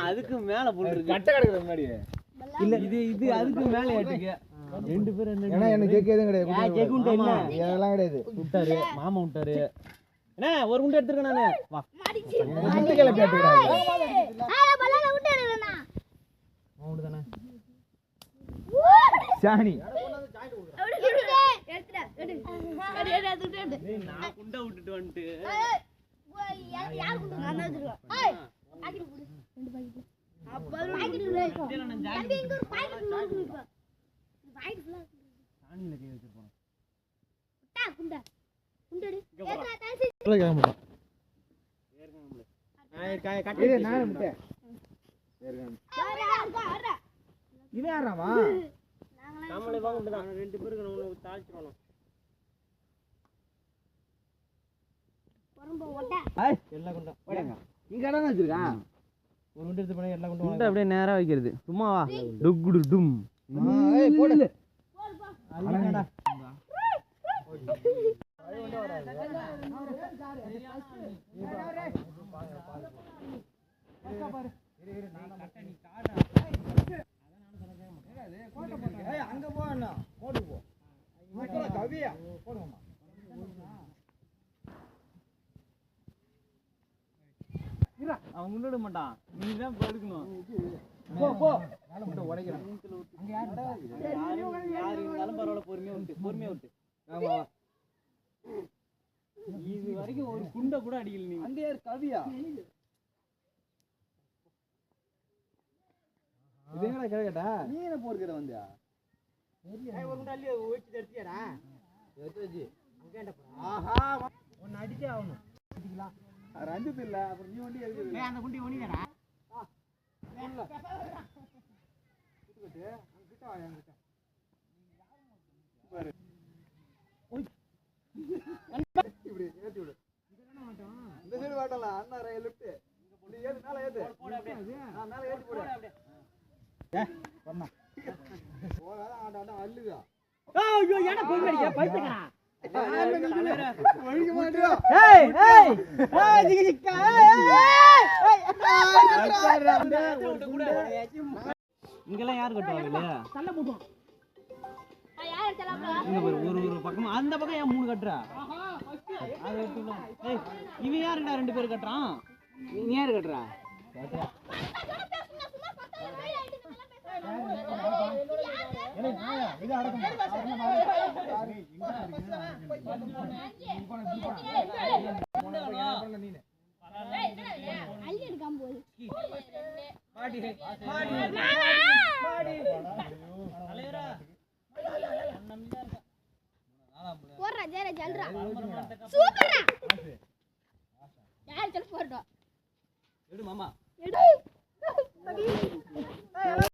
அதுக்கு மேல கட்ட கிடக்குது முன்னாடி இல்ல இது இது அதுக்கு மேல ஏட்டுக்கு ரெண்டு பேர் என்ன என்ன கேக்கேதும் கிடையாது கேக்கு உண்டா இல்ல இதெல்லாம் கிடையாது விட்டாரு மாமா விட்டாரு என்ன ஒரு குண்டு எடுத்துக்க நானு வா குண்டு கேல கேட்டுறாரு ஆ பல்லால விட்டு எடுறேனா மவுண்ட் தானே சாணி எடுத்துடா எடு நான் குண்ட விட்டுட்டு வந்து யார் குண்டு நான் எடுத்துறேன் ஏய் பாக்கெட் போடு ரெண்டு பாக்கெட் அப்பா பாக்கெட் தம்பி இங்க ஒரு பாக்கெட் நோக்கு பாக்கெட் ஃபுல்லா சாணில கை வச்சு போறோம் டா குண்டா குண்டடி ஏறா தாசி இல்ல கேமரா ஏறுங்க கட்டி நான் முட்டை ஏறுங்க அரா இது யாராமா நம்மளே வாங்க தான் ரெண்டு பேருக்கு நம்ம தாளிச்சுறோம் வரம்போ ஓட்ட ஏய் எல்லாம் குண்டா ஓடுங்க இங்க என்ன வச்சிருக்கான் ஒரு குண்டு எடுத்து பண்ண எல்லாம் குண்டு குண்டு அப்படியே நேரா வைக்கிறது சும்மா வா டுகுடு டும் ஏய் போடு போடு பா அழகடா அது கொண்டு வராது பாரு இரு நான் கட்ட நீ காடா அத நான் சொல்றேன் கோட்ட போடு ஏய் அங்க போ அண்ணா போடு போ இங்க கவியா போடுமா அவன் முன்னோட மாட்டான் நீ தான் படுக்கணும் போ போ மேல மட்டும் உடைக்கறேன் அங்க யார் இருந்தாலும் பரவாயில்லை பொறுமையா விட்டு ஆமா இது வரைக்கும் ஒரு குண்ட கூட அடிக்கல நீ அங்க யார் கவியா இதேங்கடா கேட்டா நீ என்ன போர்க்கற வந்தியா ஏய் ஒரு குண்ட அள்ளி ஓச்சி எடுத்தியாடா எடுத்துச்சு அங்கேண்ட போறா ஆஹா ஒன்னு அடிச்சே ஆவணும் அடிக்கலாம் ரஞ்சித் இல்ல அப்புறம் நீ வண்டி எடுக்குது ஏய் அந்த குண்டி ஓனிடா இல்ல குட்டு அங்க கிட்ட வா என்கிட்ட பாரு ஓய் இப்படி ஏத்தி விடு இதெல்லாம் மாட்டோம் இந்த சைடு வாட்டலாம் அண்ணா லெஃப்ட் இங்க ஏறு மேல ஏத்து போடு அப்படியே நான் மேல ஏத்தி போடு அப்படியே ஏய் பண்ணா போடா ஆட அள்ளுதா ஐயோ ஏடா போய் அடிக்க பைத்தியக்காரா ஒழுங்க மாட்டியா ஏய் ஏய் ஏய் ஜிகிக்கா ஏய் இங்கலாம் யார் கட்டுவாங்க தள்ள போடுவோம் யார் தள்ளப்பா இங்க பாரு ஒரு பக்கம் அந்த பக்கம் ஏன் மூணு கட்டறா அது எடுத்துடலாம் ஏய் இவன் யாருடா ரெண்டு பேர் கட்டறான் நீ யார் கட்டறா இது அடக்கம் அள்ளி எடுக்காம போடு பாடி பாடி தலைவரா போறா ஜெர ஜல்ரா சூப்பர்ரா யார் செல் போறடா எடு மாமா